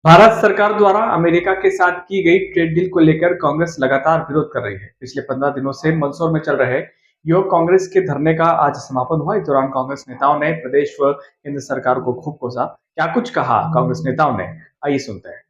भारत सरकार द्वारा अमेरिका के साथ की गई ट्रेड डील को लेकर कांग्रेस लगातार विरोध कर रही है। पिछले 15 दिनों से मंदसौर में चल रहे युवक कांग्रेस के धरने का आज समापन हुआ। इस दौरान कांग्रेस नेताओं ने प्रदेश व केंद्र सरकार को खूब कोसा। क्या कुछ कहा कांग्रेस नेताओं ने, आइए सुनते हैं।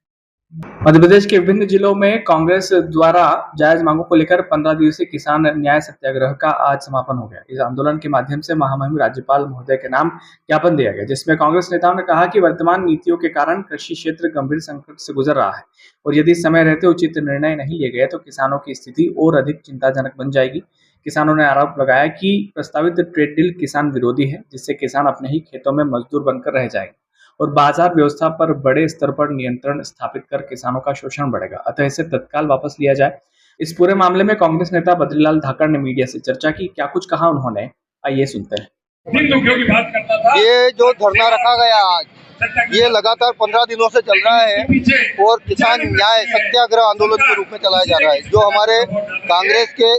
मध्य प्रदेश के विभिन्न जिलों में कांग्रेस द्वारा जायज मांगों को लेकर 15 दिवसीय किसान न्याय सत्याग्रह का आज समापन हो गया। इस आंदोलन के माध्यम से महामहिम राज्यपाल महोदय के नाम ज्ञापन दिया गया, जिसमें कांग्रेस नेताओं ने कहा कि वर्तमान नीतियों के कारण कृषि क्षेत्र गंभीर संकट से गुजर रहा है और यदि समय रहते उचित निर्णय नहीं लिए गए तो किसानों की स्थिति और अधिक चिंताजनक बन जाएगी। किसानों ने आरोप लगाया कि प्रस्तावित ट्रेड डील किसान विरोधी है, जिससे किसान अपने ही खेतों में मजदूर बनकर रह जाएंगे और बाजार व्यवस्था पर बड़े स्तर पर नियंत्रण स्थापित कर किसानों का शोषण बढ़ेगा, अतः इसे तत्काल वापस लिया जाए। इस पूरे मामले में कांग्रेस नेता बद्रीलाल धाकड़ ने मीडिया से चर्चा की। क्या कुछ कहा उन्होंने, आइए सुनते हैं। ये जो धरना रखा गया आज, ये लगातार 15 दिनों से चल रहा है और किसान न्याय सत्याग्रह आंदोलन के रूप में चलाया जा रहा है, जो हमारे कांग्रेस के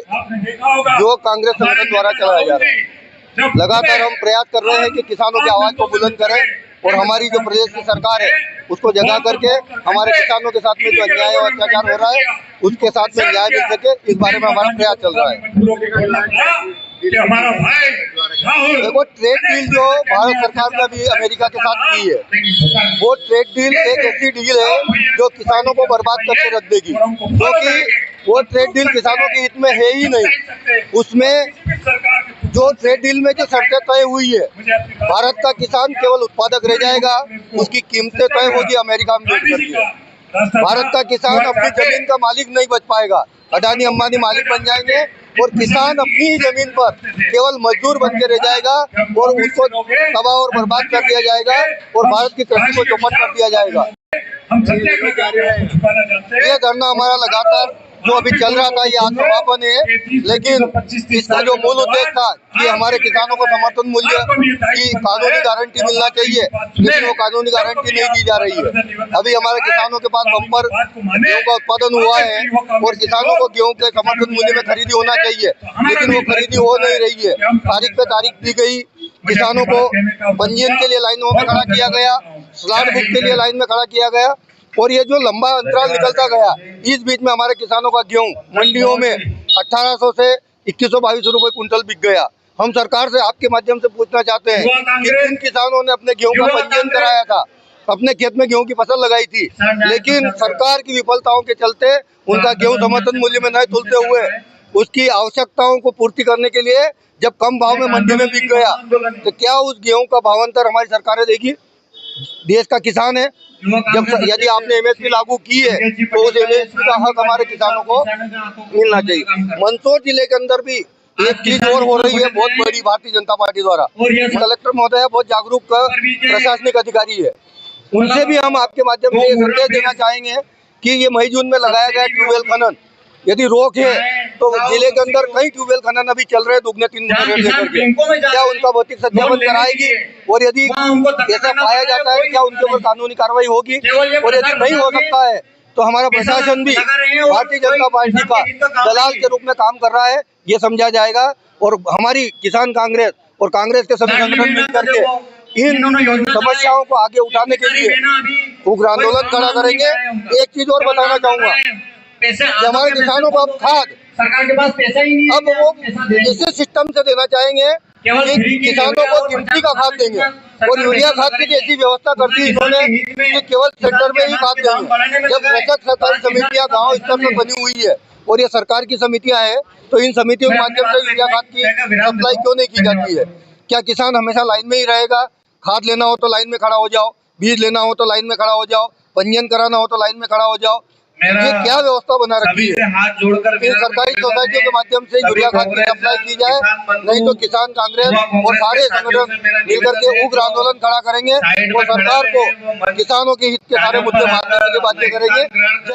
जो कांग्रेस संगठन द्वारा चलाया जा रहा है। लगातार हम प्रयास कर रहे हैं कि किसानों की आवाज को बुलंद करें और हमारी जो प्रदेश की सरकार है उसको जगा करके हमारे किसानों के साथ में जो अन्याय और अत्याचार हो रहा है उसके साथ में न्याय मिल सके, इस बारे में हमारा प्रयास चल रहा है। देखो, ट्रेड डील जो भारत सरकार ने भी अमेरिका के साथ की है, वो ट्रेड डील एक ऐसी डील है जो किसानों को बर्बाद करके रख देगी, क्योंकि वो ट्रेड डील किसानों के हित में है ही नहीं। उसमें जो ट्रेड डील में जो शर्तें तय हुई है, भारत का किसान केवल उत्पादक रह जाएगा, उसकी कीमतें तय होगी अमेरिका में बेच करके। भारत का किसान अपनी जमीन का मालिक नहीं बच पाएगा, अडानी अंबानी मालिक बन जाएंगे और किसान अपनी ही जमीन पर केवल मजदूर बन के रह जाएगा और उसको तबाह और बर्बाद कर दिया जाएगा और भारत की कृषि को चौपट कर दिया जाएगा। ये धरना हमारा लगातार जो अभी चल रहा था, ये आज समापन है, लेकिन इसका जो मूल उद्देश्य था कि हमारे किसानों को समर्थन मूल्य की कानूनी गारंटी मिलना चाहिए, लेकिन वो कानूनी गारंटी नहीं दी जा रही है। अभी हमारे किसानों के पास बम्पर गेहूं का उत्पादन हुआ है और किसानों को गेहूं के समर्थन मूल्य में खरीदी होना चाहिए, लेकिन वो खरीदी हो नहीं रही है। तारीख पे तारीख दी गई, किसानों को पंजीयन के लिए लाइनों में खड़ा किया गया, स्लॉट बुक के लिए लाइन में खड़ा किया गया और ये जो लंबा अंतराल निकलता गया, इस बीच में हमारे किसानों का गेहूं मंडियों में 1800 से 2122 रुपए कुंटल बिक गया। हम सरकार से आपके माध्यम से पूछना चाहते हैं कि जिन किसानों ने अपने गेहूं का पंजीयन कराया था, अपने खेत में गेहूं की फसल लगाई थी, लेकिन सरकार की विफलताओं के चलते उनका गेहूं समर्थन मूल्य में नहीं तुलते हुए उसकी आवश्यकताओं को पूर्ति करने के लिए जब कम भाव में मंडी में बिक गया, तो क्या उस गेहूं का भावांतर हमारी सरकारें देगी? देश का किसान है, जब यदि आपने एमएसपी लागू की है तो उस एमएसपी का हक हमारे किसानों को मिलना चाहिए। मंदसौर जिले के अंदर भी एक चीज और हो रही है बहुत बड़ी, भारतीय जनता पार्टी द्वारा। कलेक्टर महोदय बहुत जागरूक प्रशासनिक अधिकारी है, उनसे भी हम आपके माध्यम से ये संदेश देना चाहेंगे कि ये मई जून में लगाया गया ट्यूबवेल खनन यदि रोक है तो जिले के अंदर कई ट्यूबवेल खनन अभी चल रहे दुगने तीन गुने, क्या उनका भौतिक सत्यापन कराएगी और यदि ऐसा पाया जाता है क्या उनके ऊपर कानूनी कार्रवाई होगी, और यदि नहीं हो सकता है तो हमारा प्रशासन भी भारतीय जनता पार्टी का दलाल के रूप में काम कर रहा है, ये समझा जाएगा और हमारी किसान कांग्रेस और कांग्रेस के सभी संगठन मिलकर के इन समस्याओं को आगे उठाने के लिए उग्र आंदोलन खड़ा करेंगे। एक चीज और बताना चाहूंगा, हमारे किसानों को अब खाद सरकार के पास पैसा ही नहीं है, अब वो इसी सिस्टम से देना चाहेंगे कि किसानों को गिनती का खाद देंगे और यूरिया खाद की जैसी व्यवस्था कर दी इन्होंने कि केवल सेंटर में ही खाद देंगे। जब कृषक सहकारी समितियां गांव स्तर पर बनी हुई है और ये सरकार की समितियां हैं, तो इन समितियों के माध्यम से यूरिया खाद की सप्लाई क्यों नहीं की जाती है? क्या किसान हमेशा लाइन में ही रहेगा? खाद लेना हो तो लाइन में खड़ा हो जाओ, बीज लेना हो तो लाइन में खड़ा हो जाओ, पंजीयन कराना हो तो लाइन में खड़ा हो जाओ। ये क्या व्यवस्था बना रखी है? इन सरकारी सोसाइटियों के माध्यम से यूरिया खाद की सप्लाई की जाए, नहीं तो किसान कांग्रेस और सारे संगठन मिलकर के उग्र आंदोलन खड़ा करेंगे और सरकार को किसानों के हित के सारे मुद्दे मानने के लिए बाध्य करेंगे।